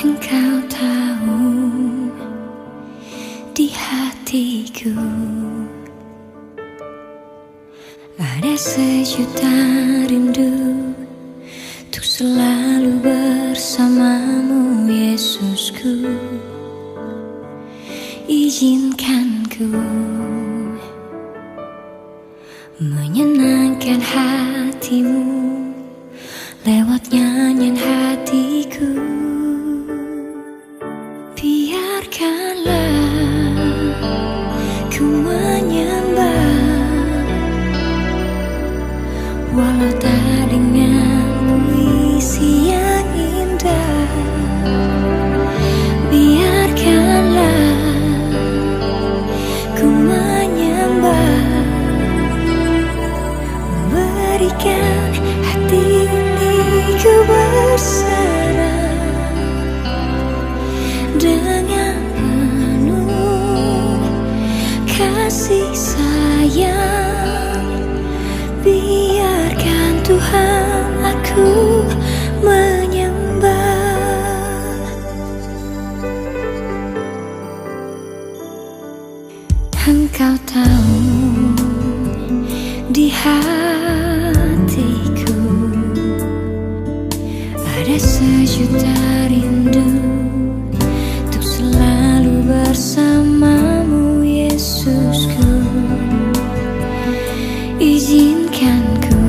Engkau tahu di hatiku ada sejuta rindu untuk selalu bersamamu, Yesusku. Izinkan ku menyenangkan hatimu lewat nyanyian hatiku. Biarkanlah ku menyembah, walau tak dengan puisi yang indah. Biarkanlah ku menyembah, memberikan hati ini ku berserah dengan penuh kasih sayang. Biarkan Tuhan aku menyembah. Engkau tahu di hatiku ada sejuta rindu untuk selalu bersamamu, Yesusku. Izinkan ku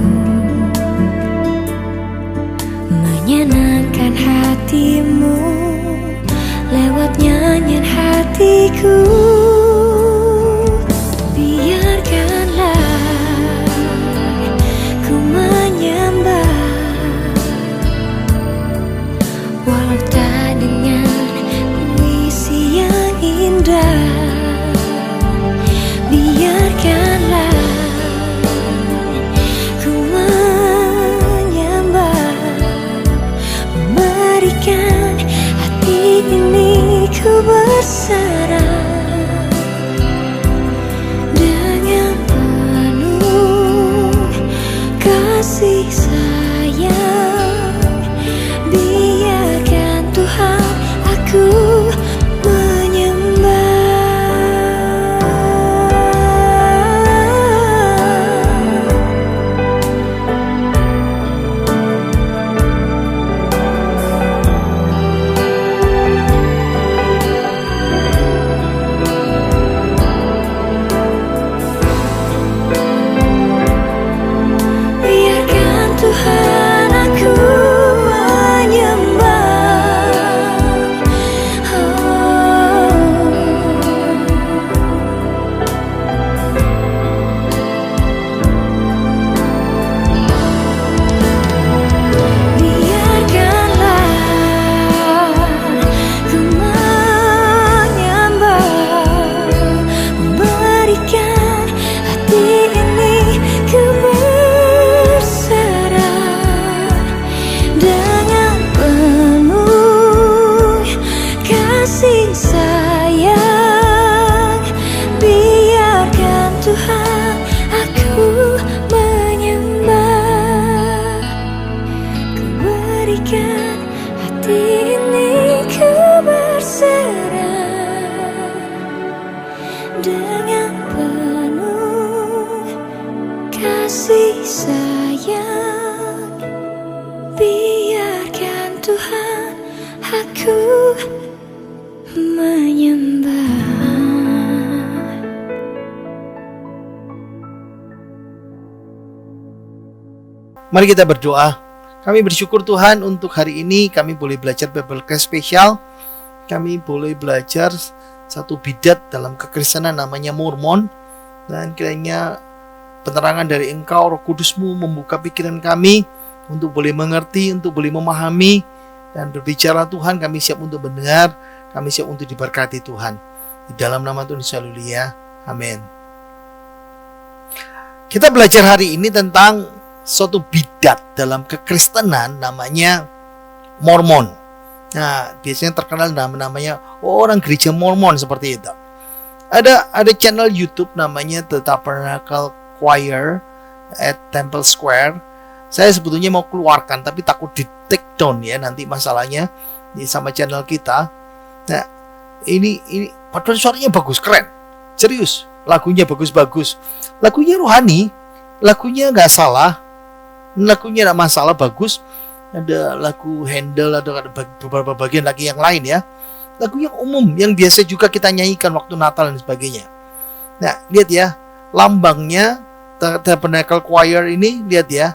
menyenangkan hatimu lewat nyanyian hatiku. Biarkanlah ku menyembah, walau tak dengan puisi yang indah. Biarkanlah ku menyembah, memberikan hati ini ku berserah dengan penuh kasih sayang. Biarkan Tuhan aku menyembah. Biarkan Tuhan aku menyembah. Biarkanlah ku menyembah, memberikan hati ini ku berserah dengan penuh kasih sayang. Biarkan Tuhan aku menyembah, ku berikan hati ini ku berserah dengan penuh kasih sayang. Biarkan Tuhan aku menyembah. Mari kita berdoa. Kami bersyukur Tuhan untuk hari ini kami boleh belajar Bible Class spesial. Kami boleh belajar satu bidat dalam kekristenan namanya Mormon. Dan kiranya penerangan dari Engkau, Roh Kudus-Mu membuka pikiran kami untuk boleh mengerti, untuk boleh memahami dan berbicara. Tuhan, kami siap untuk mendengar, kami siap untuk diberkati Tuhan. Di dalam nama Tuhan Yesus, haleluya. Amin. Kita belajar hari ini tentang suatu bidat dalam kekristenan namanya Mormon. Nah, biasanya terkenal namanya orang gereja Mormon seperti itu. Ada channel YouTube namanya The Tabernacle Choir at Temple Square. Saya sebetulnya mau keluarkan tapi takut di take down ya nanti masalahnya sama channel kita. Nah, ini padahal suaranya bagus, keren. Serius, lagunya bagus-bagus. Lagunya rohani, lagunya nggak salah. Lagunya nggak masalah, bagus. Ada lagu Handel, ada beberapa bagian lagi yang lain ya. Lagu yang umum, yang biasa juga kita nyanyikan waktu Natal dan sebagainya. Nah, lihat ya, lambangnya Tabernacle Choir ini, lihat ya,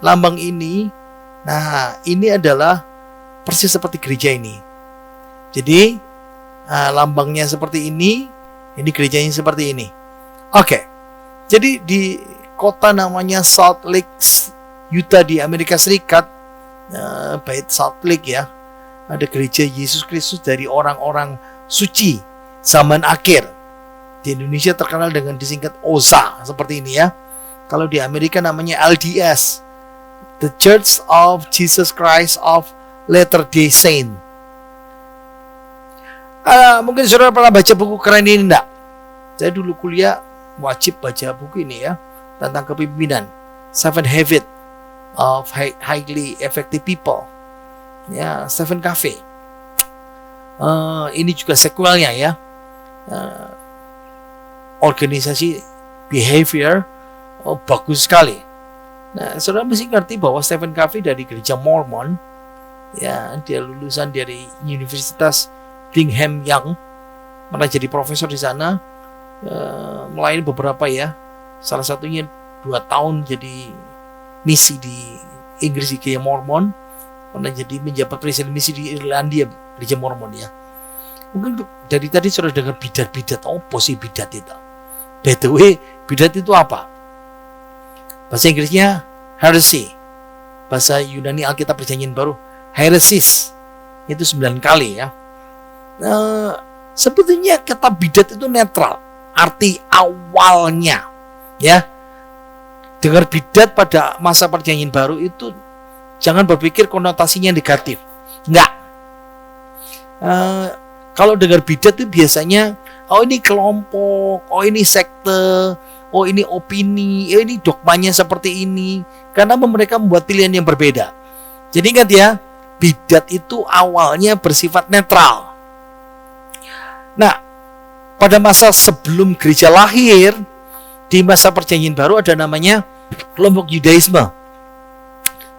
lambang ini. Nah, ini adalah persis seperti gereja ini. Jadi, lambangnya seperti ini gerejanya seperti ini. Oke, jadi di kota namanya Salt Lake, Utah di Amerika Serikat, bait Salt Lake ya, ada gereja Yesus Kristus dari orang-orang suci zaman akhir. Di Indonesia terkenal dengan disingkat OZA seperti ini ya. Kalau di Amerika namanya LDS, The Church of Jesus Christ of Latter-day Saint. Mungkin saudara pernah baca buku keren ini enggak? Saya dulu kuliah wajib baca buku ini ya, tentang kepemimpinan, 7 Habits of Highly Effective People ya, Stephen Covey. Ini juga sequelnya ya, organisasi behavior. Bagus sekali. Nah, saudara mesti ngerti bahwa Stephen Covey dari gereja Mormon ya, dia lulusan dari Universitas Brigham Young, pernah jadi profesor di sana, melayani beberapa ya, salah satunya 2 tahun jadi misi di Inggris di gereja Mormon, pernah jadi menjabat presiden misi di Irlandia gereja Mormon ya. Mungkin dari tadi sudah dengar bidat-bidat. Apa sih bidat itu? By the way, bidat itu apa? Bahasa Inggrisnya heresy, bahasa Yunani Alkitab Perjanjian Baru heresis, itu 9 kali ya. Sebetulnya kata bidat itu netral, arti awalnya ya. Dengar bidat pada masa Perjanjian Baru itu jangan berpikir konotasinya negatif, enggak. Kalau dengar bidat itu biasanya oh ini kelompok, oh ini sekte, oh ini opini, ini dogmanya seperti ini, karena mereka membuat pilihan yang berbeda. Jadi ingat ya, bidat itu awalnya bersifat netral. Nah, pada masa sebelum gereja lahir, di masa Perjanjian Baru ada namanya kelompok Yudaisme,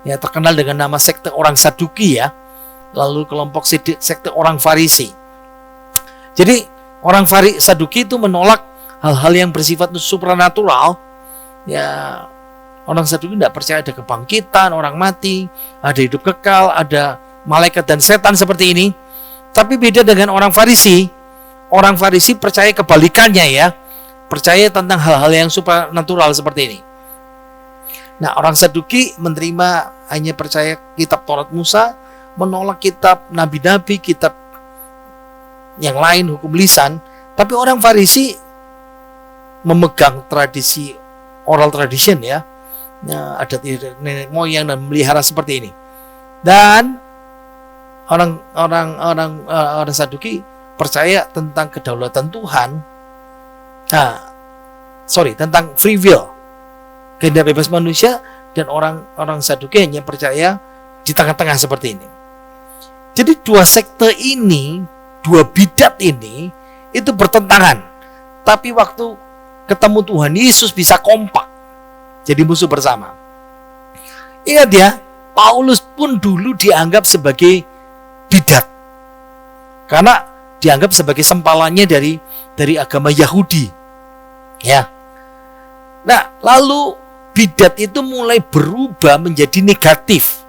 ya terkenal dengan nama sekte orang Saduki ya. Lalu kelompok sekte orang Farisi. Jadi orang Saduki itu menolak hal-hal yang bersifat supranatural. Ya, orang Saduki tidak percaya ada kebangkitan, orang mati, ada hidup kekal, ada malaikat dan setan seperti ini. Tapi beda dengan orang Farisi. Orang Farisi percaya kebalikannya ya, percaya tentang hal-hal yang supranatural seperti ini. Nah, orang Saduki menerima, hanya percaya kitab Taurat Musa, menolak kitab nabi-nabi, kitab yang lain, hukum lisan. Tapi orang Farisi memegang tradisi oral tradition ya, adat nenek moyang dan melihara seperti ini. Dan orang Saduki percaya tentang kedaulatan Tuhan, tentang free will, kehendak bebas manusia, dan orang Saduki hanya percaya di tengah-tengah seperti ini. Jadi dua sekte ini, dua bidat ini itu bertentangan, tapi waktu ketemu Tuhan Yesus bisa kompak jadi musuh bersama. Ingat ya, Paulus pun dulu dianggap sebagai bidat karena dianggap sebagai sempalannya dari agama Yahudi ya. Nah, lalu bidat itu mulai berubah menjadi negatif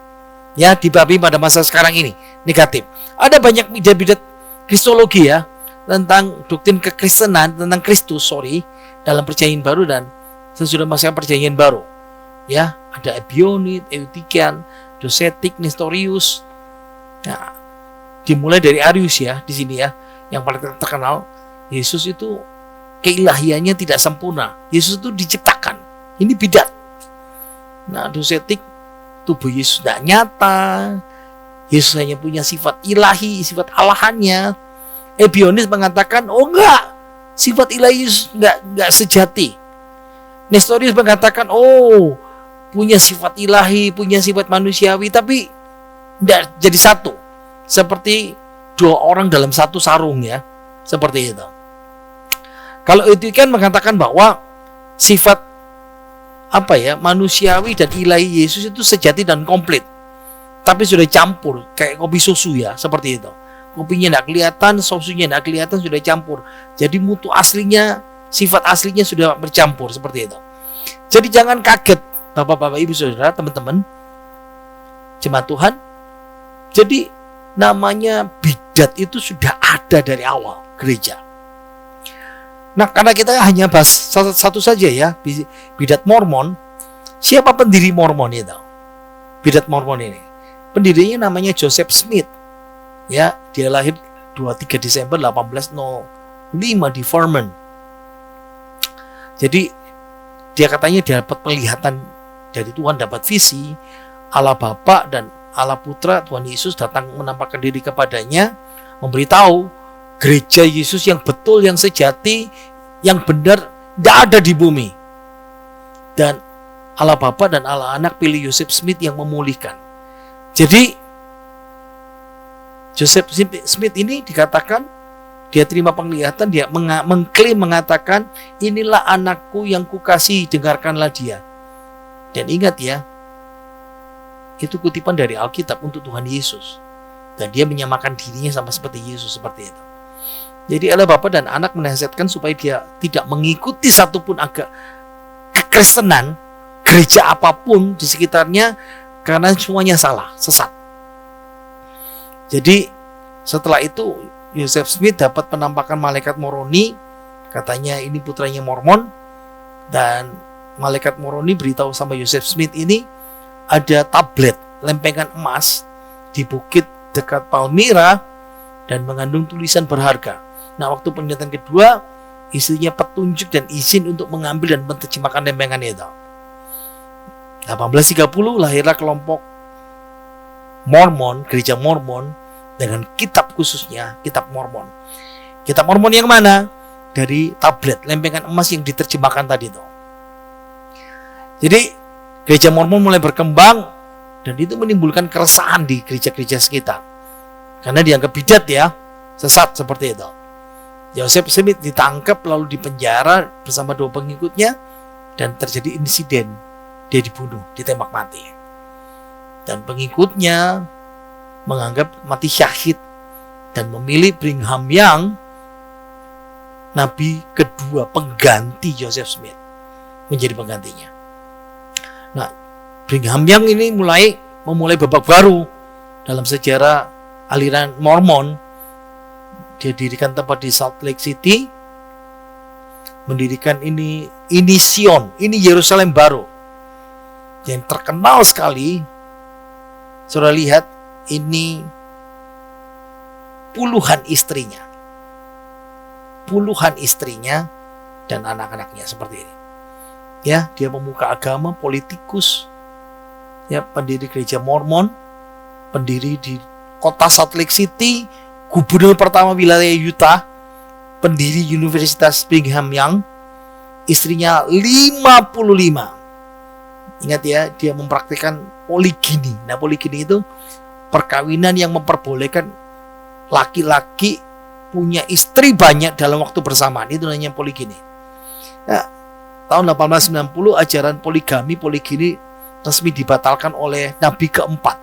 ya, dibabi pada masa sekarang ini negatif. Ada banyak bidat-bidat kristologi ya, tentang doktrin kekristenan, tentang Kristus dalam Perjanjian Baru dan sesudah masa Perjanjian Baru ya. Ada Ebionit, Eutikian, Docetic, Nestorius. Nah, dimulai dari Arius ya di sini ya, yang paling terkenal. Yesus itu keilahiannya tidak sempurna, Yesus itu diciptakan. Ini bidat. Nah, Docetic, tubuh Yesus tidak nyata, Yesus hanya punya sifat ilahi, sifat Allahannya. Ebionis mengatakan, oh enggak, sifat ilahi Yesus enggak sejati. Nestorius mengatakan, oh punya sifat ilahi, punya sifat manusiawi, tapi enggak jadi satu. Seperti dua orang dalam satu sarung ya, seperti itu. Kalau itu kan mengatakan bahwa sifat manusiawi dan ilahi Yesus itu sejati dan komplit, tapi sudah campur kayak kopi susu ya, seperti itu. Kopinya tidak kelihatan, susunya tidak kelihatan, sudah campur. Jadi mutu aslinya, sifat aslinya sudah bercampur seperti itu. Jadi jangan kaget Bapak-bapak, Ibu, Saudara, teman-teman jemaat Tuhan. Jadi namanya bidat itu sudah ada dari awal gereja. Nah, karena kita hanya bahas satu saja ya, bidat Mormon. Siapa pendiri Mormon itu? Bidat Mormon ini, pendirinya namanya Joseph Smith. Ya, dia lahir 23 Desember 1805 di Vermont. Jadi dia katanya dapat penglihatan dari Tuhan, dapat visi. Allah Bapa dan Allah Putra, Tuhan Yesus datang menampakkan diri kepadanya, memberitahu gereja Yesus yang betul, yang sejati, yang benar, tidak ada di bumi. Dan Allah Bapa dan Allah Anak pilih Joseph Smith yang memulihkan. Jadi Joseph Smith ini dikatakan dia terima penglihatan, dia mengklaim, mengatakan, inilah anakku yang kukasihi, dengarkanlah dia. Dan ingat ya, itu kutipan dari Alkitab untuk Tuhan Yesus. Dan dia menyamakan dirinya sama seperti Yesus, seperti itu. Jadi Allah Bapa dan Anak menasihatkan supaya dia tidak mengikuti satupun agak kekristenan, gereja apapun di sekitarnya, karena semuanya salah, sesat. Jadi setelah itu Joseph Smith dapat penampakan malaikat Moroni, katanya ini putranya Mormon, dan malaikat Moroni beritahu sama Joseph Smith ini ada tablet lempengan emas di bukit dekat Palmyra dan mengandung tulisan berharga. Nah, waktu penglihatan kedua isinya petunjuk dan izin untuk mengambil dan menerjemahkan lempengan itu. 1830 lahirlah kelompok Mormon, gereja Mormon, dengan kitab khususnya, kitab Mormon. Kitab Mormon yang mana? Dari tablet lempengan emas yang diterjemahkan tadi itu. Jadi gereja Mormon mulai berkembang dan itu menimbulkan keresahan di gereja-gereja sekitar. Karena dianggap bidat ya, sesat seperti itu. Joseph Smith ditangkap lalu dipenjara bersama dua pengikutnya dan terjadi insiden, dia dibunuh, ditembak mati. Dan pengikutnya menganggap mati syahid dan memilih Brigham Young, nabi kedua pengganti Joseph Smith, menjadi penggantinya. Nah, Brigham Young ini memulai babak baru dalam sejarah aliran Mormon. Dia dirikan tempat di Salt Lake City, mendirikan ini Sion, ini Yerusalem baru yang terkenal sekali. Saudara lihat, ini puluhan istrinya dan anak-anaknya seperti ini. Ya, dia pemuka agama, politikus, ya, pendiri gereja Mormon, pendiri di kota Salt Lake City, gubernur pertama wilayah Utah, pendiri Universitas Brigham Young, istrinya 55. Ingat ya, dia mempraktikkan poligini. Nah, poligini itu perkawinan yang memperbolehkan laki-laki punya istri banyak dalam waktu bersamaan. Itu namanya poligini. Nah, tahun 1890 ajaran poligini resmi dibatalkan oleh Nabi keempat,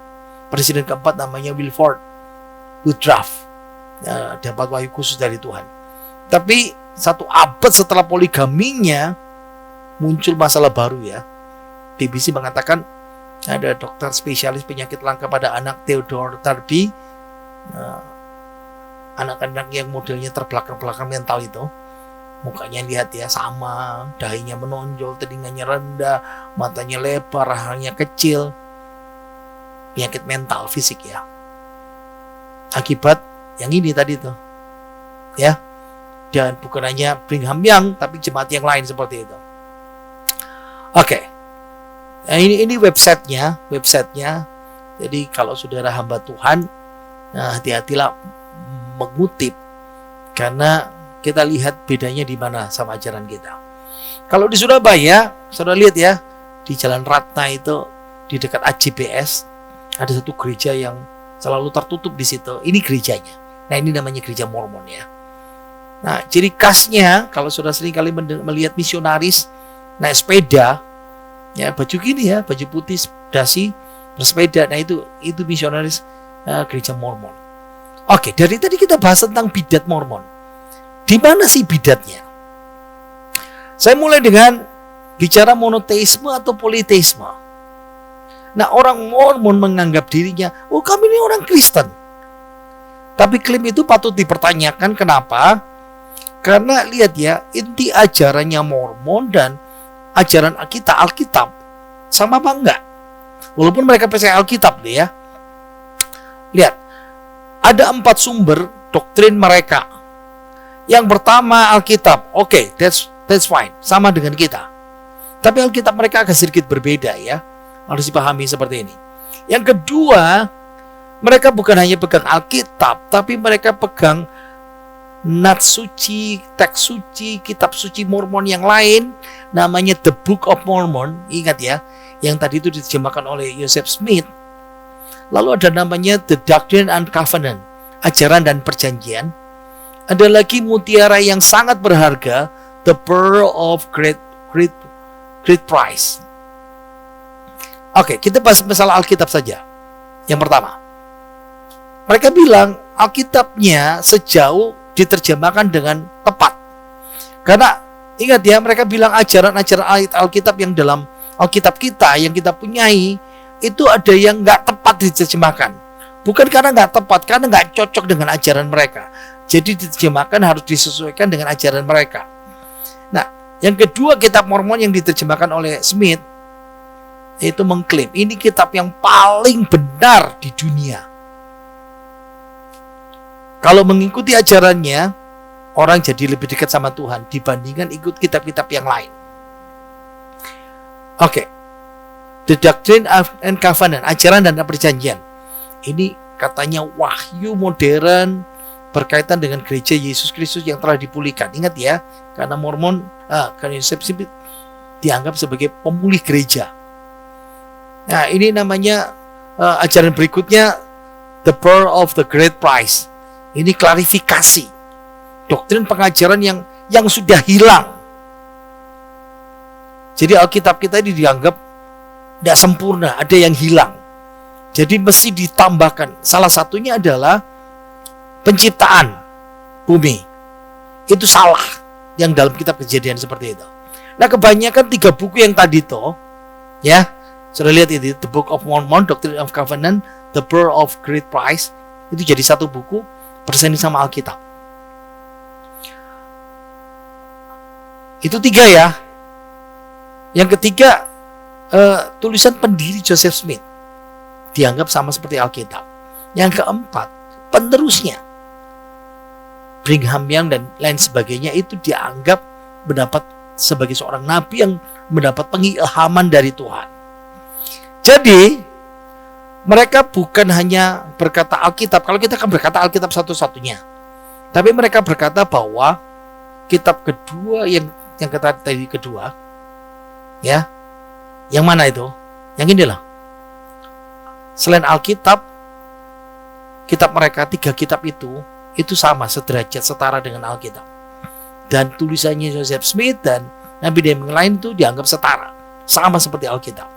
presiden keempat namanya Wilford Woodruff. Ya, dapat wahyu khusus dari Tuhan. Tapi 1 abad setelah poligaminya muncul masalah baru ya. BBC mengatakan ada dokter spesialis penyakit langka pada anak, Theodore Darby, anak-anak yang modelnya terbelakang-belakang mental itu, mukanya lihat ya sama, dahinya menonjol, telinganya rendah, matanya lebar, rahangnya kecil, penyakit mental fisik ya, akibat yang ini tadi tuh ya. Dan bukan hanya Brigham Young, tapi jemaat yang lain seperti itu. Oke. Nah, ini websitenya. Jadi kalau saudara hamba Tuhan, nah hati-hatilah mengutip, karena kita lihat bedanya di mana sama ajaran kita. Kalau di Surabaya, saudara lihat ya, di Jalan Ratna itu, di dekat AJBS, ada satu gereja yang selalu tertutup di situ. Ini gerejanya. Nah, ini namanya gereja Mormon ya. Nah, ciri khasnya kalau saudara sering kali melihat misionaris naik sepeda, ya baju gini ya, baju putih, dasi, bersepeda. Nah, itu misionaris gereja Mormon. Oke, dari tadi kita bahas tentang bidat Mormon. Di mana sih bidatnya? Saya mulai dengan bicara monoteisme atau politeisme. Nah, orang Mormon menganggap dirinya, oh kami ini orang Kristen. Tapi klaim itu patut dipertanyakan. Kenapa? Karena lihat ya, inti ajarannya Mormon dan ajaran Alkitab sama apa enggak? Walaupun mereka percaya Alkitab deh ya. Lihat, ada 4 sumber doktrin mereka. Yang pertama Alkitab. Oke, that's fine, sama dengan kita. Tapi Alkitab mereka agak sedikit berbeda ya. Harus dipahami seperti ini. Yang kedua, mereka bukan hanya pegang Alkitab, tapi mereka pegang nats suci, teks suci, kitab suci Mormon yang lain, namanya The Book of Mormon. Ingat ya, yang tadi itu diterjemahkan oleh Joseph Smith. Lalu ada namanya The Doctrine and Covenant, ajaran dan perjanjian. Ada lagi mutiara yang sangat berharga, The Pearl of Great Price. Oke, kita bahas masalah Alkitab saja. Yang pertama, mereka bilang Alkitabnya sejauh diterjemahkan dengan tepat. Karena ingat ya, mereka bilang ajaran-ajaran Alkitab yang dalam Alkitab kita, yang kita punyai, itu ada yang nggak tepat diterjemahkan. Bukan karena nggak tepat, karena nggak cocok dengan ajaran mereka. Jadi diterjemahkan harus disesuaikan dengan ajaran mereka. Nah, yang kedua, kitab Mormon yang diterjemahkan oleh Smith itu mengklaim ini kitab yang paling benar di dunia. Kalau mengikuti ajarannya, orang jadi lebih dekat sama Tuhan dibandingkan ikut kitab-kitab yang lain. Oke. The Doctrine and Covenant, ajaran dan perjanjian. Ini katanya wahyu modern berkaitan dengan gereja Yesus Kristus yang telah dipulihkan. Ingat ya, karena Mormon, karena Joseph Smith dianggap sebagai pemulih gereja. Nah, ini namanya ajaran berikutnya, The Pearl of the Great Price. Ini klarifikasi doktrin pengajaran yang sudah hilang. Jadi Alkitab kita ini dianggap tidak sempurna, ada yang hilang. Jadi mesti ditambahkan. Salah satunya adalah penciptaan bumi. Itu salah yang dalam kitab Kejadian seperti itu. Nah, kebanyakan 3 buku yang tadi itu, ya, sudah lihat itu, The Book of Mormon, Doctrine of Covenant, The Pearl of Great Price, itu jadi satu buku bersanding sama Alkitab. Itu 3 ya. Yang ketiga, tulisan pendiri Joseph Smith dianggap sama seperti Alkitab. Yang keempat, penerusnya Brigham Young dan lain sebagainya itu dianggap mendapat sebagai seorang nabi yang mendapat pengilhaman dari Tuhan. Jadi mereka bukan hanya berkata Alkitab. Kalau kita kan berkata Alkitab satu-satunya, tapi mereka berkata bahwa kitab kedua yang kata tadi kedua, ya, yang mana itu? Yang inilah. Selain Alkitab, kitab mereka 3 kitab itu sama, sederajat, setara dengan Alkitab. Dan tulisannya Joseph Smith dan Nabi yang lain itu dianggap setara, sama seperti Alkitab.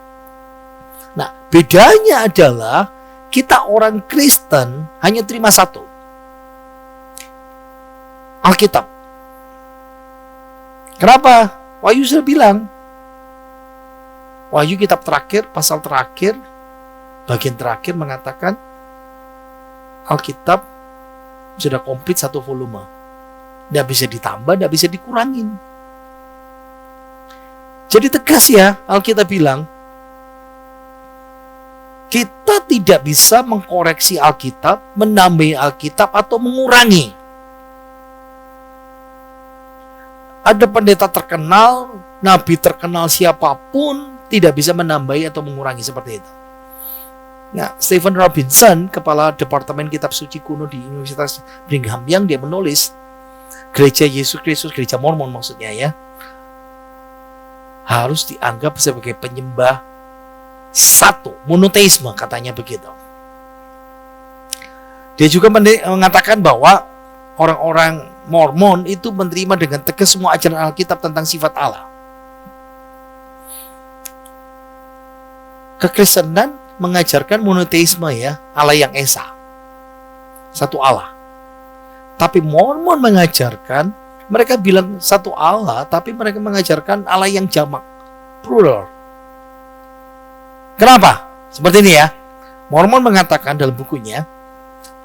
Nah, bedanya adalah kita orang Kristen hanya terima satu, Alkitab. Kenapa? Wahyu sudah bilang. Wahyu kitab terakhir, pasal terakhir, bagian terakhir mengatakan Alkitab sudah komplit 1 volume. Tidak bisa ditambah, tidak bisa dikurangin. Jadi tegas ya, Alkitab bilang kita tidak bisa mengkoreksi Alkitab, menambahi Alkitab atau mengurangi. Ada pendeta terkenal, nabi terkenal siapapun tidak bisa menambahi atau mengurangi seperti itu. Nah, Stephen Robinson, kepala Departemen Kitab Suci Kuno di Universitas Brigham Young, dia menulis, Gereja Yesus Kristus, Gereja Mormon maksudnya ya, harus dianggap sebagai penyembah satu, monoteisme katanya begitu. Dia juga mengatakan bahwa orang-orang Mormon itu menerima dengan tegas semua ajaran Alkitab tentang sifat Allah. Kekristenan mengajarkan monoteisme ya, Allah yang esa, satu Allah. Tapi Mormon mengajarkan, mereka bilang satu Allah, tapi mereka mengajarkan Allah yang jamak, plural. Kenapa? Seperti ini ya. Mormon mengatakan dalam bukunya,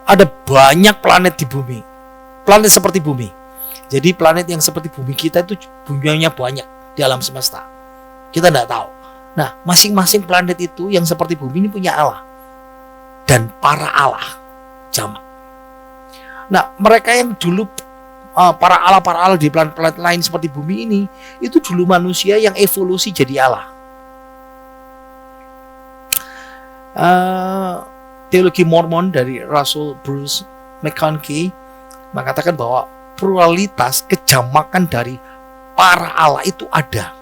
ada banyak planet di bumi, planet seperti bumi. Jadi planet yang seperti bumi kita itu jumlahnya banyak di alam semesta. Kita tidak tahu. Nah, masing-masing planet itu yang seperti bumi ini punya Allah dan para Allah, jamak. Nah, mereka yang dulu para Allah di planet-planet lain seperti bumi ini, itu dulu manusia yang evolusi jadi Allah. Teologi Mormon dari Russell Bruce McConkie mengatakan bahwa pluralitas kejamakan dari para Allah itu ada.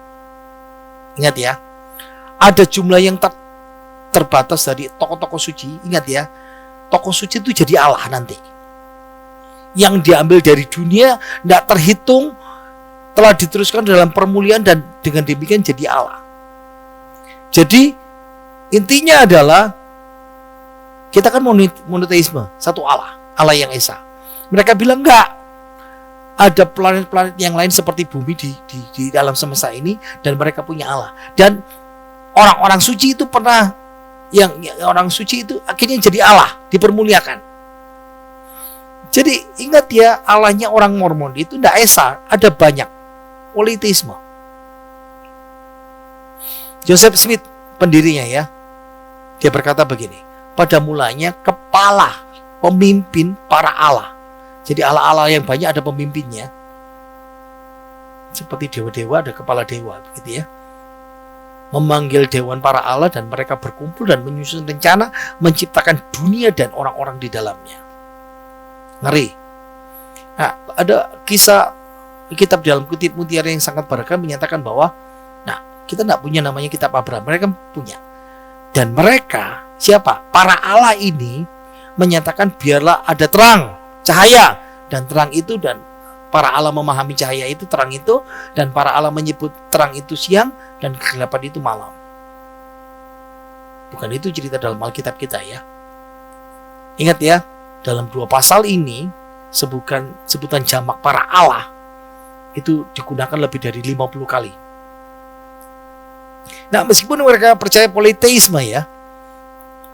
Ingat ya, ada jumlah yang terbatas dari tokoh-tokoh suci. Ingat ya, tokoh suci itu jadi Allah nanti. Yang diambil dari dunia tidak terhitung, telah diteruskan dalam permuliaan dan dengan demikian jadi Allah. Jadi intinya adalah kita kan monoteisme, satu Allah, Allah yang esa. Mereka bilang enggak, ada planet-planet yang lain seperti bumi di dalam semesta ini dan mereka punya Allah. Dan orang-orang suci itu pernah yang orang suci itu akhirnya jadi Allah, dipermuliakan. Jadi ingat ya, Allahnya orang Mormon itu tidak esa, ada banyak, politeisme. Joseph Smith pendirinya ya, dia berkata begini, pada mulanya kepala pemimpin para Allah. Jadi Allah-Allah yang banyak ada pemimpinnya. Seperti dewa-dewa ada kepala dewa begitu ya. Memanggil dewan para Allah dan mereka berkumpul dan menyusun rencana menciptakan dunia dan orang-orang di dalamnya. Ngeri. Nah, ada kisah kitab dalam kutip mutiara yang sangat beragam menyatakan bahwa kita tidak punya namanya kitab Abraham, mereka punya. Dan mereka siapa? Para Allah ini menyatakan biarlah ada terang, cahaya, dan terang itu, dan para Allah memahami cahaya itu, terang itu, dan para Allah menyebut terang itu siang dan kegelapan itu malam. Bukan itu cerita dalam Alkitab kita ya. Ingat ya, dalam 2 pasal ini sebutan jamak para Allah itu digunakan lebih dari 50 kali. Nah, meskipun mereka percaya politeisme ya,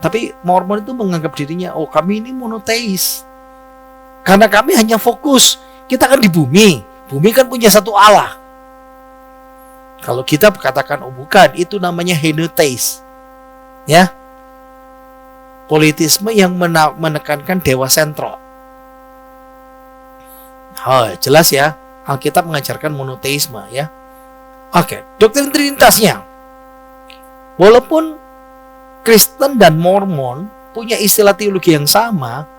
tapi Mormon itu menganggap dirinya, oh kami ini monoteis. Karena kami hanya fokus, kita kan di bumi kan punya satu Allah. Kalau kita katakan, oh bukan, itu namanya henotheis. Ya, politisme yang menekankan dewa sentral. Oh, jelas ya, Alkitab mengajarkan monoteisme ya. Oke, doktrin trinitasnya. Walaupun Kristen dan Mormon punya istilah teologi yang sama,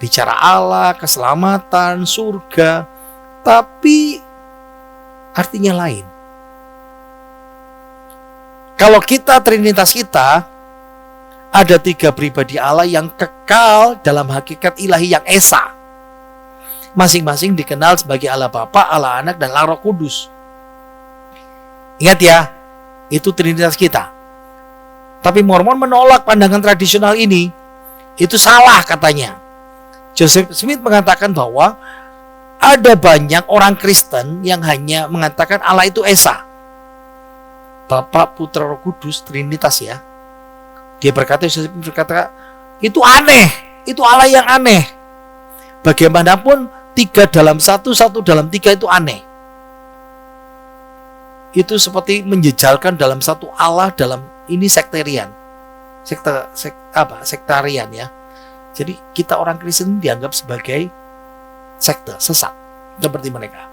bicara Allah, keselamatan, surga, tapi artinya lain. Kalau kita trinitas kita ada 3 pribadi Allah yang kekal dalam hakikat ilahi yang esa. Masing-masing dikenal sebagai Allah Bapa, Allah Anak, dan Allah Roh Kudus. Ingat ya, itu trinitas kita. Tapi Mormon menolak pandangan tradisional ini. Itu salah katanya. Joseph Smith mengatakan bahwa ada banyak orang Kristen yang hanya mengatakan Allah itu esa, Bapa, Putra, Roh Kudus, trinitas ya. Dia berkata, Joseph Smith berkata, itu aneh, itu Allah yang aneh. Bagaimanapun 3 dalam 1, 1 dalam 3 itu aneh. Itu seperti menjejalkan dalam satu Allah, dalam ini sektarian. Sektarian ya. Jadi kita orang Kristen dianggap sebagai sekte, sesat seperti mereka.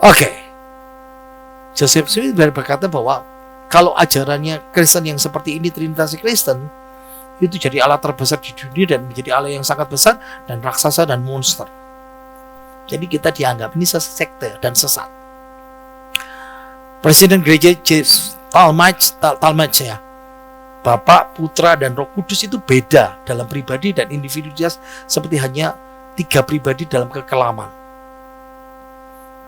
Oke. Joseph Smith berkata bahwa kalau ajarannya Kristen yang seperti ini, Trinitasi Kristen, itu jadi Allah terbesar di dunia dan menjadi Allah yang sangat besar dan raksasa dan monster. Jadi kita dianggap ini sekte dan sesat. Presiden gereja James Talmage ya, Bapa, Putra, dan Roh Kudus itu beda dalam pribadi dan individualitas seperti hanya 3 pribadi dalam kekelaman.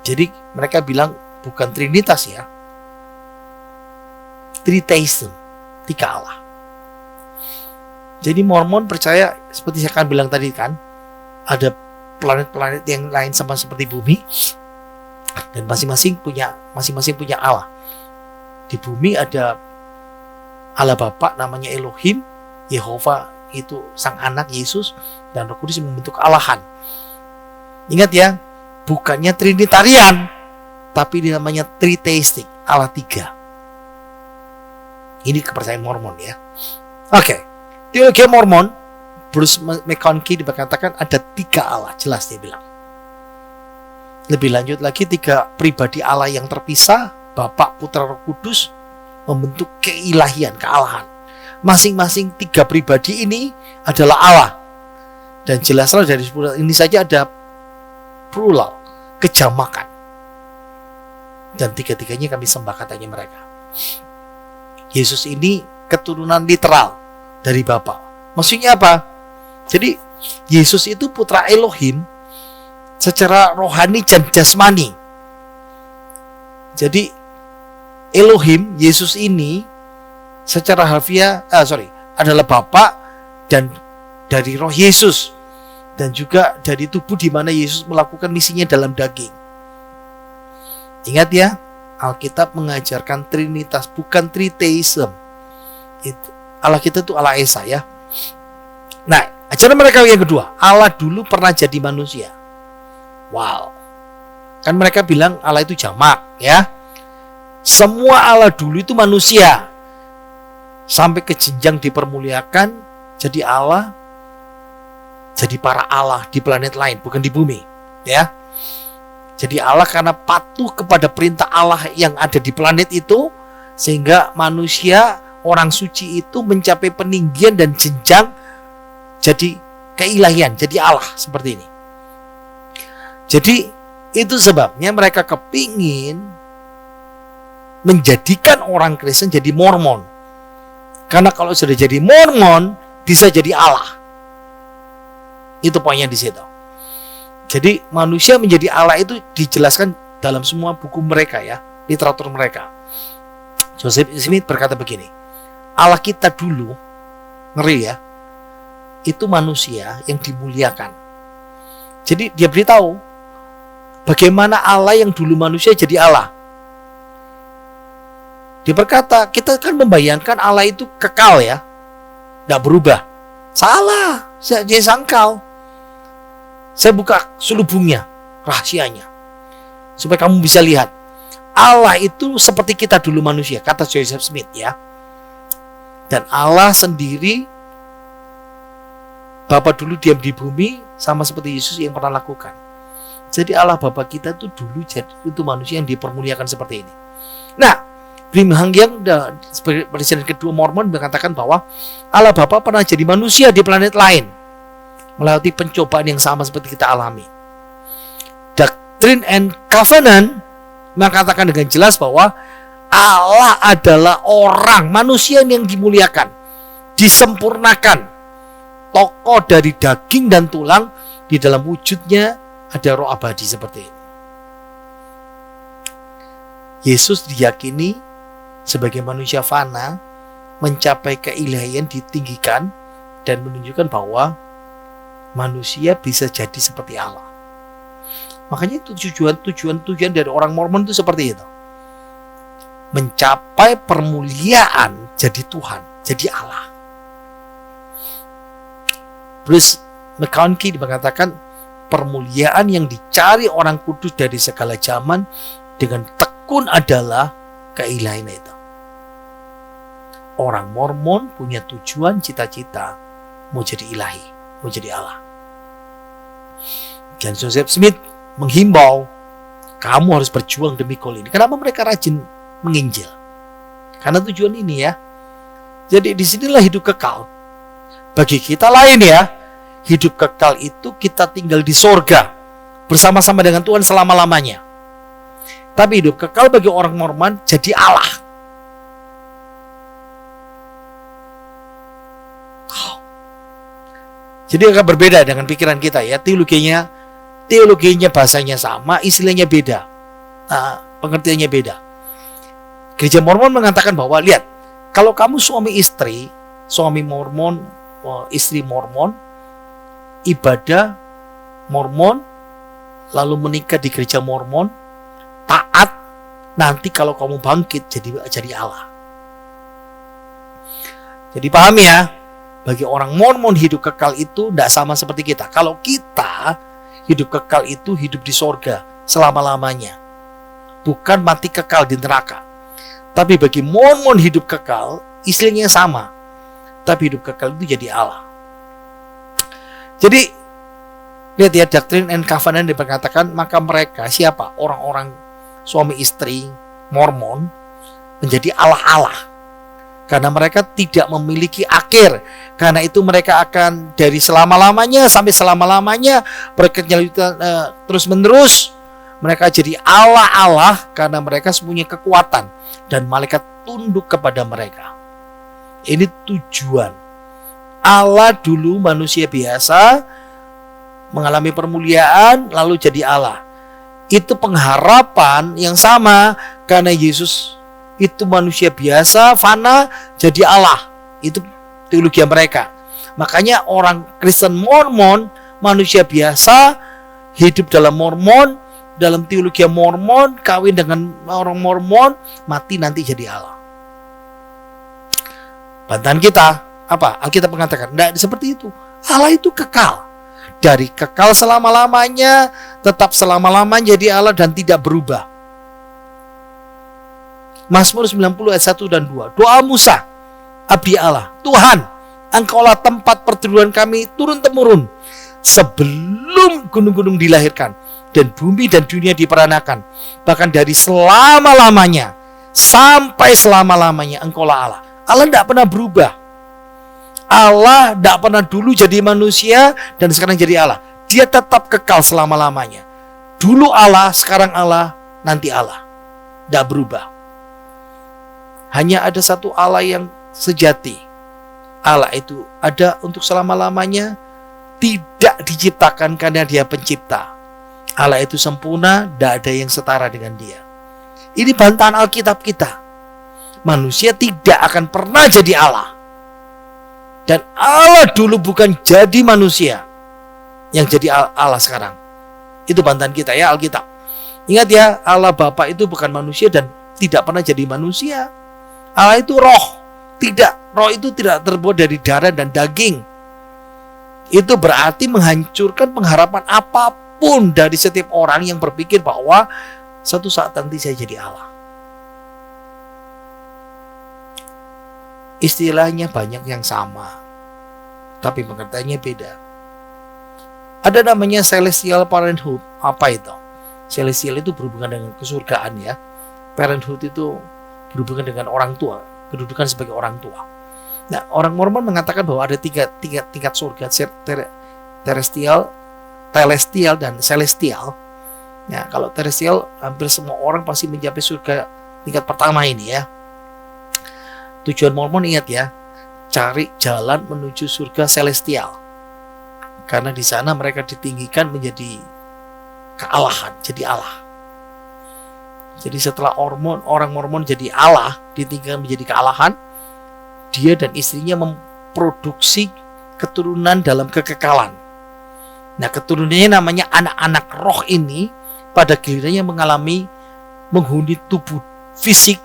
Jadi mereka bilang bukan Trinitas ya, Tritheism, 3 Allah. Jadi Mormon percaya seperti saya akan bilang tadi kan, ada planet-planet yang lain sama seperti bumi dan masing-masing punya Allah. Di bumi ada Allah Bapa namanya Elohim, Yehova itu sang anak Yesus, dan Roh Kudus membentuk Allahan. Ingat ya, bukannya Trinitarian, tapi namanya Tritheistic, Allah 3. Ini kepercayaan Mormon ya. Oke. Teologi Mormon, Bruce McConkie dikatakan ada 3 Allah, jelas dia bilang. Lebih lanjut lagi, 3 pribadi Allah yang terpisah, Bapa, Putra, Roh Kudus, membentuk keilahian, kealahan. Masing-masing 3 pribadi ini adalah Allah. Dan jelaslah dari ini saja ada plural, kejamakan. Dan 3-tiganya kami sembah katanya mereka. Yesus ini keturunan literal dari Bapa. Maksudnya apa? Jadi Yesus itu putra Elohim secara rohani dan jasmani. Jadi Elohim, Yesus ini secara harfiah adalah Bapa dan dari roh Yesus, dan juga dari tubuh di mana Yesus melakukan misinya dalam daging. Ingat ya, Alkitab mengajarkan Trinitas, bukan Tritheism. Itu Allah kita itu Allah Esa ya. Nah, ajaran mereka yang kedua, Allah dulu pernah jadi manusia. Wow. Kan mereka bilang Allah itu jamak ya. Semua Allah dulu itu manusia. Sampai ke jenjang dipermuliakan jadi Allah, jadi para Allah di planet lain, bukan di bumi ya. Jadi Allah karena patuh kepada perintah Allah yang ada di planet itu, sehingga manusia, orang suci itu mencapai peninggian dan jenjang jadi keilahian, jadi Allah seperti ini. Jadi itu sebabnya mereka kepingin menjadikan orang Kristen jadi Mormon. Karena kalau sudah jadi Mormon bisa jadi Allah. Itu poinnya di situ. Jadi manusia menjadi Allah itu dijelaskan dalam semua buku mereka ya, literatur mereka. Joseph Smith berkata begini, Allah kita dulu, ngeri ya, itu manusia yang dimuliakan. Jadi dia beritahu bagaimana Allah yang dulu manusia jadi Allah. Dia berkata, kita kan membayangkan Allah itu kekal ya, gak berubah. Salah, dia sangkal. Saya buka selubungnya, rahasianya, supaya kamu bisa lihat. Allah itu seperti kita dulu manusia, kata Joseph Smith ya. Dan Allah sendiri, Bapa dulu diam di bumi, sama seperti Yesus yang pernah lakukan. Jadi Allah Bapa kita itu dulu itu manusia yang dipermuliakan seperti ini. Nah, Brigham Young, presiden kedua Mormon, mengatakan bahwa Allah Bapa pernah jadi manusia di planet lain, melewati pencobaan yang sama seperti kita alami. Doctrine and Covenant mengatakan dengan jelas bahwa Allah adalah orang, manusia yang dimuliakan, disempurnakan, tokoh dari daging dan tulang, di dalam wujudnya ada roh abadi seperti ini. Yesus diyakini sebagai manusia fana, mencapai keilahian, ditinggikan, dan menunjukkan bahwa manusia bisa jadi seperti Allah. Makanya itu tujuan dari orang Mormon itu seperti itu. Mencapai permuliaan jadi Tuhan, jadi Allah. Bruce McConkie mengatakan permuliaan yang dicari orang kudus dari segala zaman dengan tekun adalah keilahian itu. Orang Mormon punya tujuan, cita-cita mau jadi ilahi, mau jadi Allah. Dan Joseph Smith menghimbau, kamu harus berjuang demi goal ini. Kenapa mereka rajin menginjil? Karena tujuan ini ya. Jadi disinilah hidup kekal. Bagi kita lain ya, hidup kekal itu kita tinggal di sorga bersama-sama dengan Tuhan selama-lamanya. Tapi hidup kekal bagi orang Mormon jadi Allah. Jadi agak berbeda dengan pikiran kita ya. Teologinya bahasanya sama, istilahnya beda. Pengertiannya beda. Gereja Mormon mengatakan bahwa lihat, kalau kamu suami Mormon, istri Mormon, ibadah Mormon, lalu menikah di gereja Mormon, taat, nanti kalau kamu bangkit jadi Allah. Jadi paham ya, bagi orang Mormon hidup kekal itu tidak sama seperti kita. Kalau kita hidup kekal itu hidup di sorga selama-lamanya, bukan mati kekal di neraka. Tapi bagi Mormon hidup kekal, istilahnya sama, tapi hidup kekal itu jadi Allah. Jadi lihat ya, Doctrine and Covenant dikatakan, maka mereka siapa? Orang-orang suami istri Mormon menjadi Allah-Allah. Karena mereka tidak memiliki akhir. Karena itu mereka akan dari selama-lamanya sampai selama-lamanya berkelanjutan terus menerus. Mereka jadi Allah-Allah karena mereka punya kekuatan dan malaikat tunduk kepada mereka. Ini tujuan. Allah dulu manusia biasa, mengalami permuliaan lalu jadi Allah. Itu pengharapan yang sama karena Yesus itu manusia biasa, fana, jadi Allah. Itu teologi mereka. Makanya orang Kristen Mormon, manusia biasa, hidup dalam Mormon, dalam teologi Mormon, kawin dengan orang Mormon, mati nanti jadi Allah. Bantahan kita, apa? Alkitab mengatakan, tidak seperti itu. Allah itu kekal. Dari kekal selama-lamanya, tetap selama-lamanya jadi Allah dan tidak berubah. Mazmur 90 ayat 1 dan 2. Doa Musa, abdi Allah, Tuhan, Engkaulah tempat perteduhan kami turun-temurun sebelum gunung-gunung dilahirkan dan bumi dan dunia diperanakan. Bahkan dari selama-lamanya sampai selama-lamanya Engkaulah Allah. Allah tidak pernah berubah. Allah tidak pernah dulu jadi manusia dan sekarang jadi Allah. Dia tetap kekal selama-lamanya. Dulu Allah, sekarang Allah, nanti Allah. Tidak berubah. Hanya ada satu Allah yang sejati. Allah itu ada untuk selama-lamanya, tidak diciptakan karena dia pencipta. Allah itu sempurna, tidak ada yang setara dengan dia. Ini bantahan Alkitab kita. Manusia tidak akan pernah jadi Allah. Dan Allah dulu bukan jadi manusia yang jadi Allah sekarang. Itu bantahan kita ya, Alkitab. Ingat ya, Allah Bapa itu bukan manusia dan tidak pernah jadi manusia. Allah itu roh. Tidak, roh itu tidak terbuat dari darah dan daging. Itu berarti menghancurkan pengharapan apapun dari setiap orang yang berpikir bahwa suatu saat nanti saya jadi Allah. Istilahnya banyak yang sama, tapi pengertiannya beda. Ada namanya celestial parenthood. Apa itu? Celestial itu berhubungan dengan kesurgaan ya. Parenthood itu berhubungan dengan orang tua, kedudukan sebagai orang tua. Nah, orang Mormon mengatakan bahwa ada tiga tingkat surga, telestial dan celestial. Nah, kalau terrestrial hampir semua orang pasti mencapai surga tingkat pertama ini ya. Tujuan Mormon ingat ya, cari jalan menuju surga celestial. Karena di sana mereka ditinggikan menjadi kealahan, jadi Allah. Jadi setelah orang Mormon jadi Allah, ditinggikan menjadi kealahan, dia dan istrinya memproduksi keturunan dalam kekekalan. Nah, keturunannya namanya anak-anak roh ini pada gilirannya menghuni tubuh fisik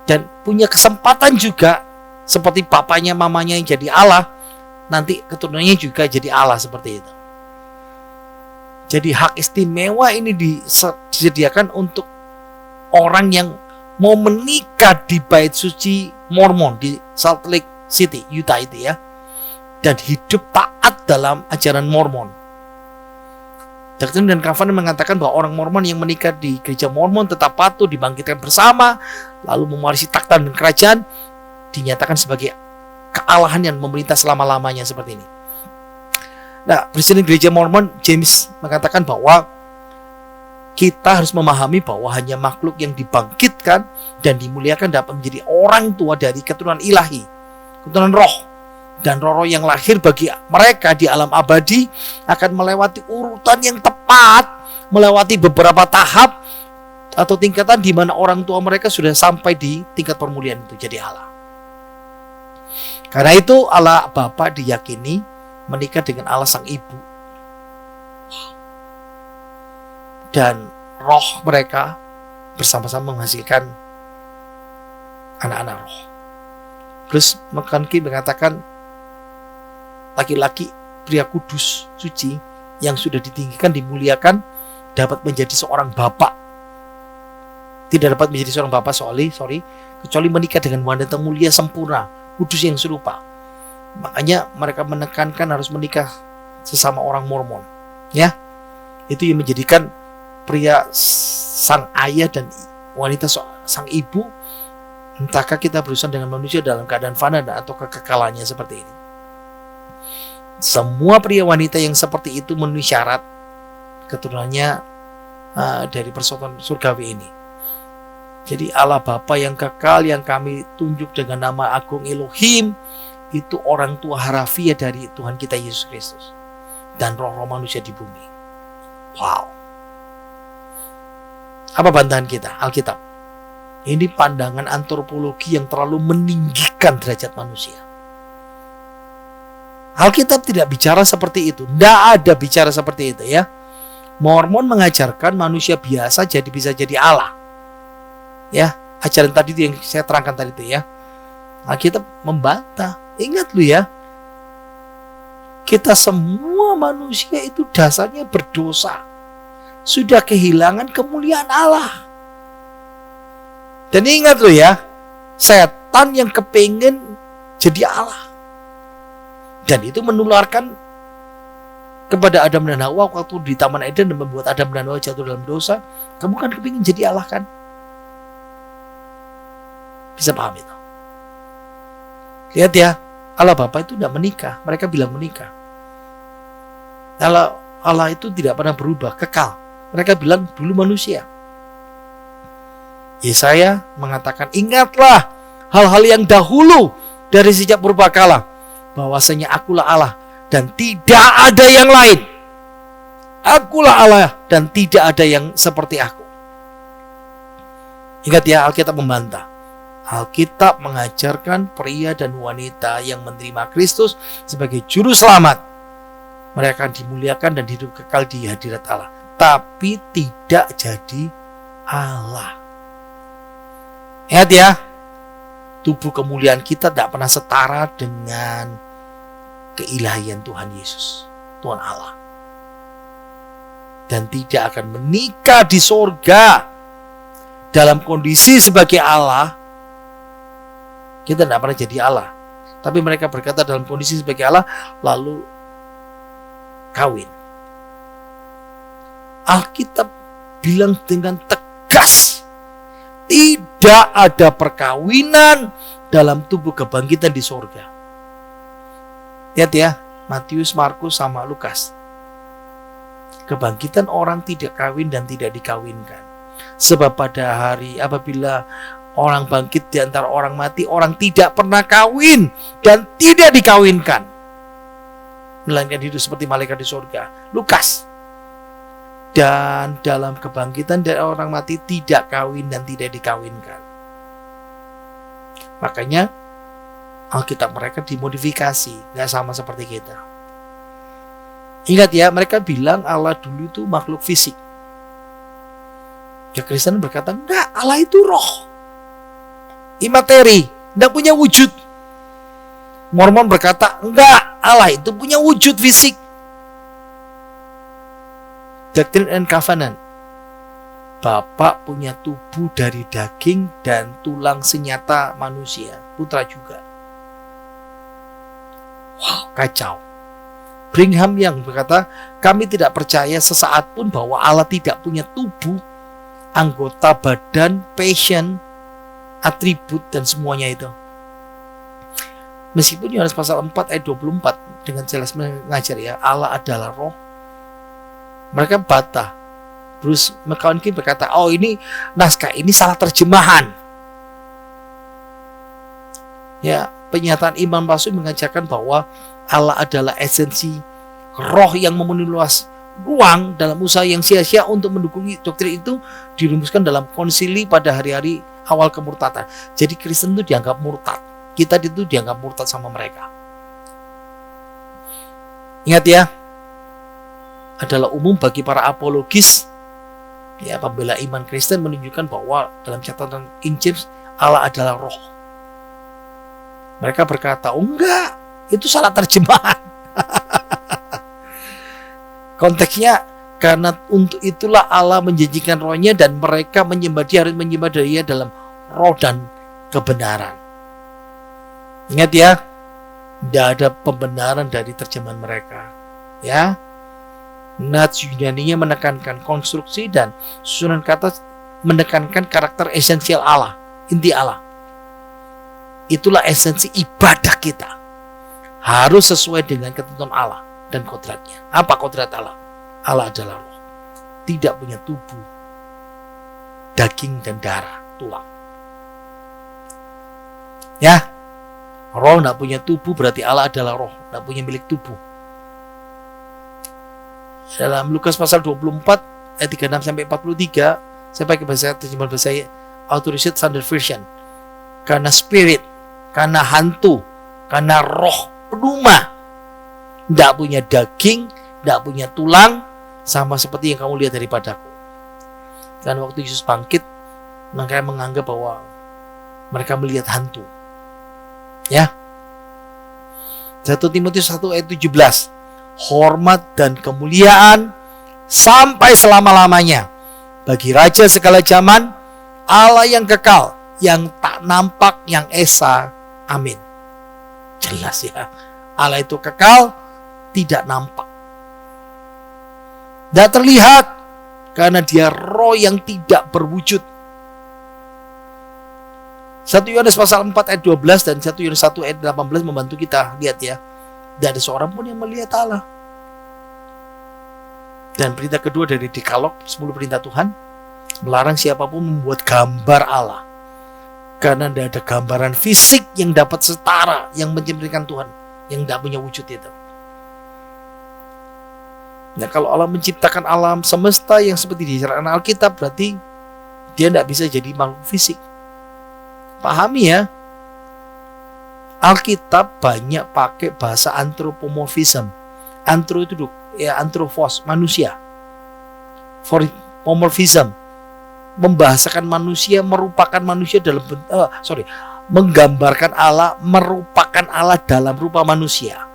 dan punya kesempatan juga seperti papanya mamanya yang jadi Allah, nanti keturunannya juga jadi Allah seperti itu. Jadi hak istimewa ini disediakan untuk orang yang mau menikah di bait suci Mormon di Salt Lake City, Utah itu ya, dan hidup taat dalam ajaran Mormon. Doctrine dan Covenant mengatakan bahwa orang Mormon yang menikah di gereja Mormon tetap patuh, dibangkitkan bersama, lalu mewarisi takhta dan kerajaan, dinyatakan sebagai kealahan yang memerintah selama-lamanya seperti ini. Nah, Presiden Gereja Mormon James mengatakan bahwa kita harus memahami bahwa hanya makhluk yang dibangkitkan dan dimuliakan dapat menjadi orang tua dari keturunan ilahi, keturunan roh. Dan roh-roh yang lahir bagi mereka di alam abadi akan melewati urutan yang tepat, melewati beberapa tahap atau tingkatan di mana orang tua mereka sudah sampai di tingkat permuliaan itu jadi Allah. Karena itu Allah Bapa diyakini menikah dengan Allah Sang Ibu. Dan roh mereka bersama-sama menghasilkan anak-anak roh. Terus McConkie mengatakan laki-laki pria kudus suci yang sudah ditinggikan dimuliakan dapat menjadi seorang bapak. Tidak dapat menjadi seorang bapak kecuali menikah dengan wanita mulia sempurna, kudus yang serupa. Makanya mereka menekankan harus menikah sesama orang Mormon. Ya, itu yang menjadikan pria sang ayah dan wanita sang ibu, entahkah kita berurusan dengan manusia dalam keadaan fana atau kekekalannya seperti ini. Semua pria wanita yang seperti itu memenuhi syarat keturunannya dari persatuan surgawi ini. Jadi Allah Bapa yang kekal yang kami tunjuk dengan nama agung Elohim, itu orang tua harafiah dari Tuhan kita Yesus Kristus dan roh-roh manusia di bumi. Wow. Apa bantahan kita? Alkitab. Ini pandangan antropologi yang terlalu meninggikan derajat manusia. Alkitab tidak bicara seperti itu. Tidak ada bicara seperti itu ya. Mormon mengajarkan manusia biasa bisa jadi Allah. Ya, ajaran tadi itu yang saya terangkan tadi itu ya. Alkitab membantah. Ingat lu ya, kita semua manusia itu dasarnya berdosa, sudah kehilangan kemuliaan Allah. Dan ingat lu ya, setan yang kepingin jadi Allah, dan itu menularkan kepada Adam dan Hawa waktu di Taman Eden dan membuat Adam dan Hawa jatuh dalam dosa. Kamu kan kepingin jadi Allah kan? Bisa paham itu? Lihat ya, Allah Bapa itu tidak menikah. Mereka bilang menikah. Allah itu tidak pernah berubah, kekal. Mereka bilang dulu manusia. Yesaya mengatakan, ingatlah hal-hal yang dahulu dari sejak purbakala, bahwasanya akulah Allah dan tidak ada yang lain. Akulah Allah dan tidak ada yang seperti aku. Ingat ya, Alkitab membantah. Alkitab mengajarkan pria dan wanita yang menerima Kristus sebagai juru selamat, mereka akan dimuliakan dan hidup kekal di hadirat Allah, tapi tidak jadi Allah. Ingat ya, tubuh kemuliaan kita tidak pernah setara dengan keilahian Tuhan Yesus, Tuhan Allah, dan tidak akan menikah di sorga dalam kondisi sebagai Allah. Kita tidak pernah jadi Allah, tapi mereka berkata dalam kondisi sebagai Allah lalu kawin. Alkitab bilang dengan tegas, tidak ada perkawinan dalam tubuh kebangkitan di sorga. Lihat ya, Matius, Markus sama Lukas. Kebangkitan orang tidak kawin dan tidak dikawinkan. Sebab pada hari apabila orang bangkit di antara orang mati, orang tidak pernah kawin dan tidak dikawinkan, melainkan hidup seperti malaikat di surga. Lukas. Dan dalam kebangkitan dari orang mati tidak kawin dan tidak dikawinkan. Makanya Alkitab mereka dimodifikasi, gak sama seperti kita. Ingat ya, mereka bilang Allah dulu itu makhluk fisik. Kekristenan berkata, enggak, Allah itu roh, imateri, tidak punya wujud. Mormon berkata, enggak, Allah itu punya wujud fisik. Doctrine and Covenant, Bapak punya tubuh dari daging dan tulang senyata manusia, putra juga. Wow, kacau. Brigham Young berkata, kami tidak percaya sesaat pun bahwa Allah tidak punya tubuh, anggota badan, passion, atribut dan semuanya itu. Meskipun Yohanes pasal 4 ayat 24 dengan jelas mengajar ya, Allah adalah roh, mereka bantah. Bruce McConkie berkata, oh ini naskah ini salah terjemahan. Ya, penyataan iman palsu mengajarkan bahwa Allah adalah esensi roh yang memenuhi luas ruang dalam usaha yang sia-sia untuk mendukung doktrin itu dirumuskan dalam konsili pada hari-hari awal kemurtadan. Jadi Kristen itu dianggap murtad. Kita itu dianggap murtad sama mereka. Ingat ya, adalah umum bagi para apologis, ya, pembela iman Kristen menunjukkan bahwa dalam catatan King James Allah adalah roh. Mereka berkata, oh enggak, itu salah terjemahan. Konteksnya, karena untuk itulah Allah menjanjikan rohnya dan mereka menyembah dia, harus menyembah dia dalam roh dan kebenaran. Ingat ya, tidak ada pembenaran dari terjemahan mereka. Ya, Nats Yunaninya menekankan konstruksi dan susunan kata, menekankan karakter esensial Allah, inti Allah. Itulah esensi ibadah kita. Harus sesuai dengan ketentuan Allah dan kodratnya. Apa kodrat Allah? Allah adalah roh. Tidak punya tubuh, daging dan darah, tulang. Ya, roh tidak punya tubuh berarti Allah adalah roh, tidak punya milik tubuh. Dalam Lukas pasal 24 ayat 36 sampai 43, saya pakai bahasa terjemahan bahasa Authorized Standard Version. Karena spirit, karena hantu, karena roh penuma, tidak punya daging, tidak punya tulang, sama seperti yang kamu lihat daripadaku. Dan waktu Yesus bangkit, mereka menganggap bahwa mereka melihat hantu. Ya, 1 Timotius 1 ayat 17, hormat dan kemuliaan sampai selama-lamanya bagi Raja segala zaman, Allah yang kekal, yang tak nampak, yang esa. Amin. Jelas ya, Allah itu kekal, tidak nampak, tidak terlihat, karena dia roh yang tidak berwujud. 1 Yohanes pasal 4 ayat 12 dan 1 Yohanes 1 ayat 18 membantu kita lihat ya. Tidak ada seorang pun yang melihat Allah. Dan perintah kedua dari Dekalog, 10 perintah Tuhan, melarang siapapun membuat gambar Allah. Karena tidak ada gambaran fisik yang dapat setara yang menciptakan Tuhan, yang tidak punya wujud itu. Nah, kalau Allah menciptakan alam semesta yang seperti diajarkan Alkitab, berarti dia tidak bisa jadi makhluk fisik. Pahami ya, Alkitab banyak pakai bahasa anthropomorphism. Antro itu ya, anthropos, manusia. Pomorphism, membahasakan manusia, merupakan manusia dalam menggambarkan Allah, merupakan Allah dalam rupa manusia.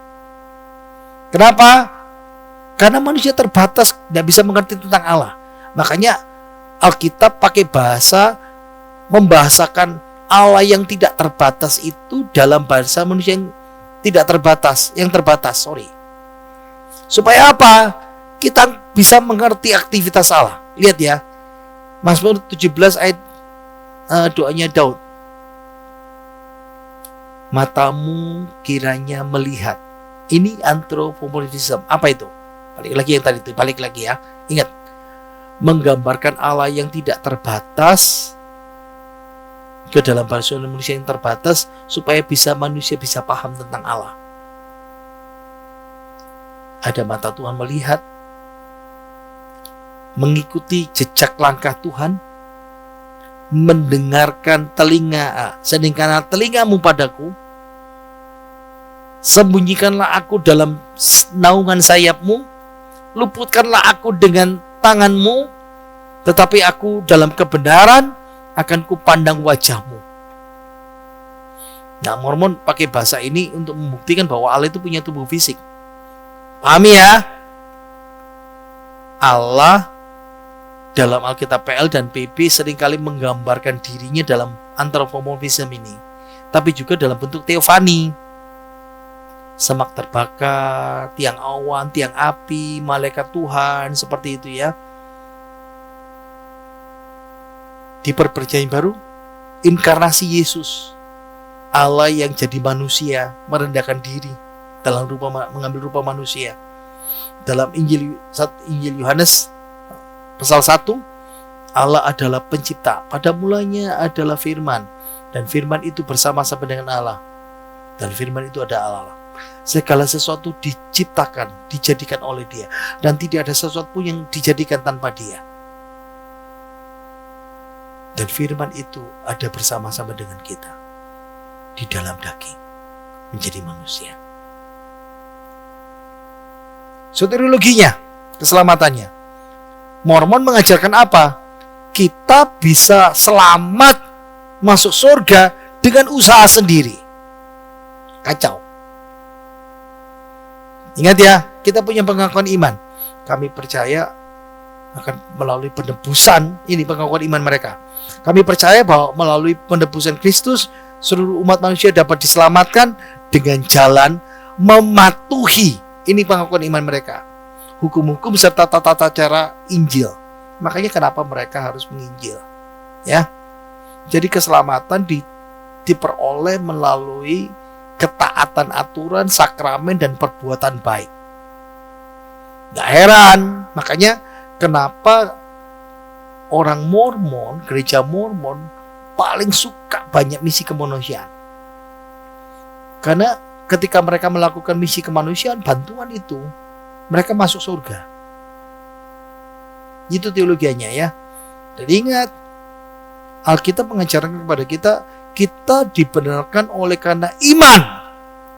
Kenapa? Karena manusia terbatas, tidak bisa mengerti tentang Allah. Makanya Alkitab pakai bahasa membahasakan Allah yang tidak terbatas itu dalam bahasa manusia yang tidak terbatas, yang terbatas, Supaya apa? Kita bisa mengerti aktivitas Allah. Lihat ya, Mazmur 17 ayat doanya Daud. Matamu kiranya melihat. Ini anthropomorphism. Apa itu? Balik lagi yang tadi itu, balik lagi ya. Ingat, menggambarkan Allah yang tidak terbatas ke dalam bahasa manusia yang terbatas supaya manusia bisa paham tentang Allah. Ada mata Tuhan melihat, mengikuti jejak langkah Tuhan, mendengarkan telinga, sedangkan telingamu padaku, sembunyikanlah aku dalam naungan sayapmu, luputkanlah aku dengan tanganmu, tetapi aku dalam kebenaran akan kupandang wajahmu. Nah, Mormon pakai bahasa ini untuk membuktikan bahwa Allah itu punya tubuh fisik. Pahami ya? Allah dalam Alkitab PL dan PP seringkali menggambarkan dirinya dalam anthropomorphism ini, tapi juga dalam bentuk teofani. Semak terbakar, tiang awan, tiang api, malaikat Tuhan, seperti itu ya. Di Perjanjian Baru, inkarnasi Yesus, Allah yang jadi manusia, merendahkan diri dalam mengambil rupa manusia. Dalam Injil Yohanes pasal 1, Allah adalah pencipta. Pada mulanya adalah firman, dan firman itu bersama-sama dengan Allah, dan firman itu ada Allah. Segala sesuatu diciptakan, dijadikan oleh Dia, dan tidak ada sesuatu pun yang dijadikan tanpa Dia. Dan firman itu ada bersama-sama dengan kita di dalam daging, menjadi manusia. Soteriologinya, keselamatannya. Mormon mengajarkan apa? Kita bisa selamat masuk surga dengan usaha sendiri. Kacau. Ingat ya, kita punya pengakuan iman. Kami percaya akan melalui penebusan, ini pengakuan iman mereka. Kami percaya bahwa melalui penebusan Kristus, seluruh umat manusia dapat diselamatkan dengan jalan mematuhi, ini pengakuan iman mereka, hukum-hukum serta tata cara Injil. Makanya kenapa mereka harus menginjil, ya. Jadi keselamatan diperoleh melalui ketaatan aturan, sakramen, dan perbuatan baik. Gak heran, makanya kenapa orang Mormon, gereja Mormon paling suka banyak misi kemanusiaan. Karena ketika mereka melakukan misi kemanusiaan, bantuan itu, mereka masuk surga. Itu teologianya ya. Dan ingat, Alkitab mengajarkan kepada kita, kita dibenarkan oleh karena iman.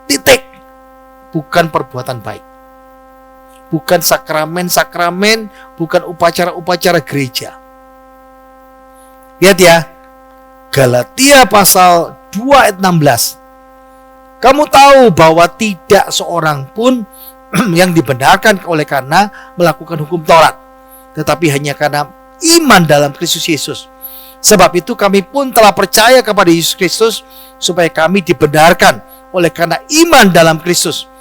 Titik. Bukan perbuatan baik. Bukan sakramen-sakramen, bukan upacara-upacara gereja. Lihat ya, Galatia pasal 2 ayat 16. Kamu tahu bahwa tidak seorang pun yang dibenarkan oleh karena melakukan hukum Taurat, tetapi hanya karena iman dalam Kristus Yesus. Sebab itu kami pun telah percaya kepada Yesus Kristus, supaya kami dibenarkan oleh karena iman dalam Kristus,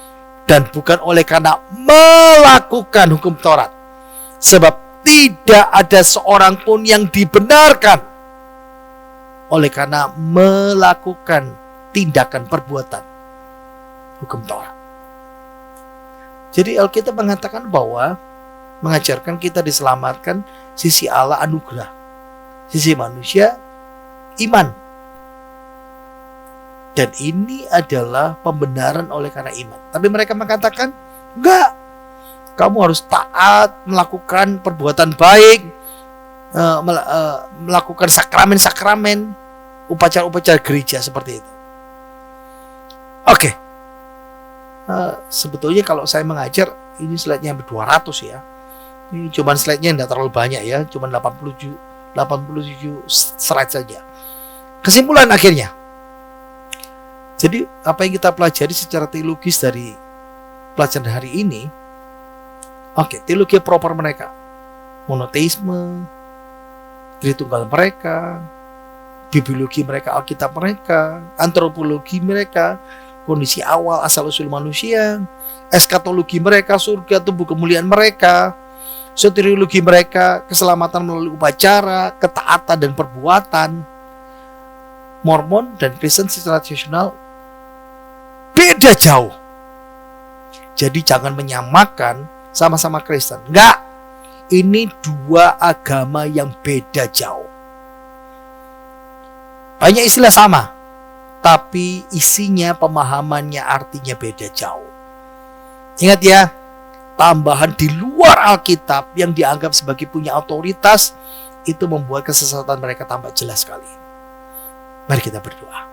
dan bukan oleh karena melakukan hukum Taurat. Sebab tidak ada seorang pun yang dibenarkan oleh karena melakukan tindakan perbuatan hukum Taurat. Jadi Alkitab mengatakan bahwa mengajarkan kita diselamatkan sisi Allah anugerah, sisi manusia iman. Dan ini adalah pembenaran oleh karena iman. Tapi mereka mengatakan, enggak, kamu harus taat, melakukan perbuatan baik, melakukan sakramen-sakramen, upacara-upacara gereja seperti itu. Oke. Sebetulnya kalau saya mengajar, ini slide-nya hampir 200 ya. Ini cuman slide-nya tidak terlalu banyak ya, cuman 87 slide saja. Kesimpulan akhirnya. Jadi apa yang kita pelajari secara teologis dari pelajaran hari ini, teologi proper mereka, monoteisme, Tritunggal mereka, bibliologi mereka, Alkitab mereka, antropologi mereka, kondisi awal asal-usul manusia, eskatologi mereka, surga, tubuh kemuliaan mereka, soteriologi mereka, keselamatan melalui upacara, ketaatan dan perbuatan. Mormon dan Kristen secara tradisional beda jauh. Jadi jangan menyamakan sama-sama Kristen. Enggak. Ini dua agama yang beda jauh. Banyak istilah sama, tapi isinya, pemahamannya, artinya beda jauh. Ingat ya, tambahan di luar Alkitab yang dianggap sebagai punya otoritas, itu membuat kesesatan mereka tambah jelas sekali. Mari kita berdoa.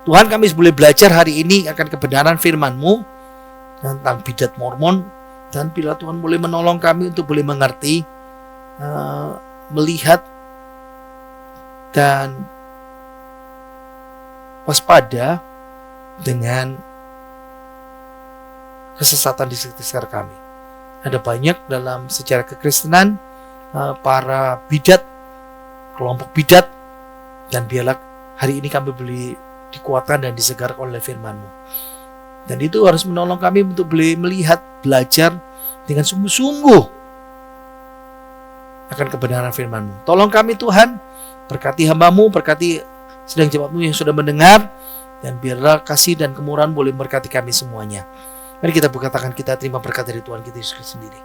Tuhan, kami boleh belajar hari ini akan kebenaran firman-Mu tentang bidat Mormon, dan bila Tuhan boleh menolong kami untuk boleh mengerti, melihat, dan waspada dengan kesesatan di sekitar kami. Ada banyak dalam sejarah kekristenan para bidat, kelompok bidat, dan biarlah hari ini kami boleh dikuatkan dan disegarkan oleh firman-Mu. Dan itu harus menolong kami untuk boleh melihat, belajar dengan sungguh-sungguh akan kebenaran firman-Mu. Tolong kami Tuhan, berkati hamba-Mu, berkati sedang jemaat-Mu yang sudah mendengar, dan biarlah kasih dan kemurahan boleh memberkati kami semuanya. Mari kita berkatakan kita terima berkat dari Tuhan kita Yesus Kristus sendiri.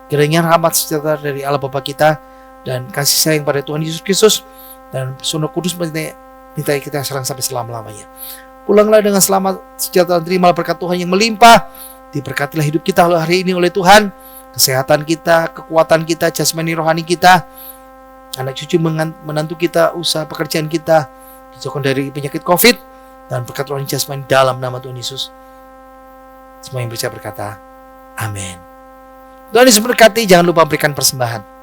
Kiranya rahmat sejahtera dari Allah Bapa kita dan kasih sayang pada Tuhan Yesus Kristus dan Persekutuan Kudus minta kita serang sampai selama-lamanya. Pulanglah dengan selamat sejahtera, terimalah berkat Tuhan yang melimpah. Diberkatilah hidup kita hari ini oleh Tuhan, kesehatan kita, kekuatan kita, jasmani rohani kita, anak cucu menantu kita, usaha pekerjaan kita dijauhkan dari penyakit COVID dan berkat rohani jasmani dalam nama Tuhan Yesus. Semua yang percaya berkata, amin. Tuhan Yesus berkati, jangan lupa berikan persembahan.